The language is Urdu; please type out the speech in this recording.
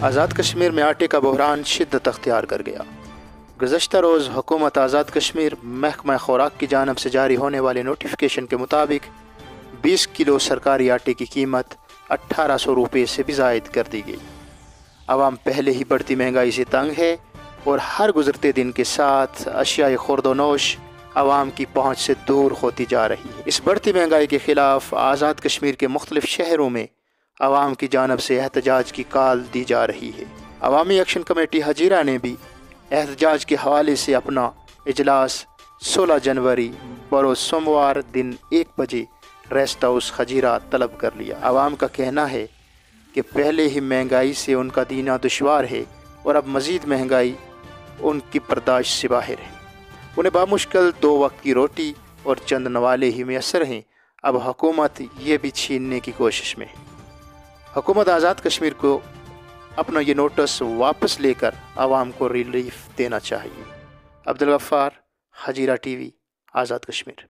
آزاد کشمیر میں آٹے کا بحران شدت اختیار کر گیا۔ گزشتہ روز حکومت آزاد کشمیر محکمہ خوراک کی جانب سے جاری ہونے والے نوٹیفیکیشن کے مطابق 20 کلو سرکاری آٹے کی قیمت 1800 روپے سے بھی زائد کر دی گئی۔ عوام پہلے ہی بڑھتی مہنگائی سے تنگ ہے اور ہر گزرتے دن کے ساتھ اشیاء خورد و نوش عوام کی پہنچ سے دور ہوتی جا رہی ہے۔ اس بڑھتی مہنگائی کے خلاف آزاد کشمیر کے مختلف شہروں میں عوام کی جانب سے احتجاج کی کال دی جا رہی ہے۔ عوامی ایکشن کمیٹی ہجیرہ نے بھی احتجاج کے حوالے سے اپنا اجلاس 16 جنوری بروز سوموار دن 1 بجے ریسٹ ہاؤس ہجیرہ طلب کر لیا۔ عوام کا کہنا ہے کہ پہلے ہی مہنگائی سے ان کا جینا دشوار ہے اور اب مزید مہنگائی ان کی برداشت سے باہر ہے۔ انہیں بامشکل 2 وقت کی روٹی اور چند نوالے ہی میسر ہیں، اب حکومت یہ بھی چھیننے کی کوشش میں ہے۔ حکومت آزاد کشمیر کو اپنا یہ نوٹس واپس لے کر عوام کو ریلیف دینا چاہیے۔ Abdul Ghaffar, Hajira T V, Azad Kashmir.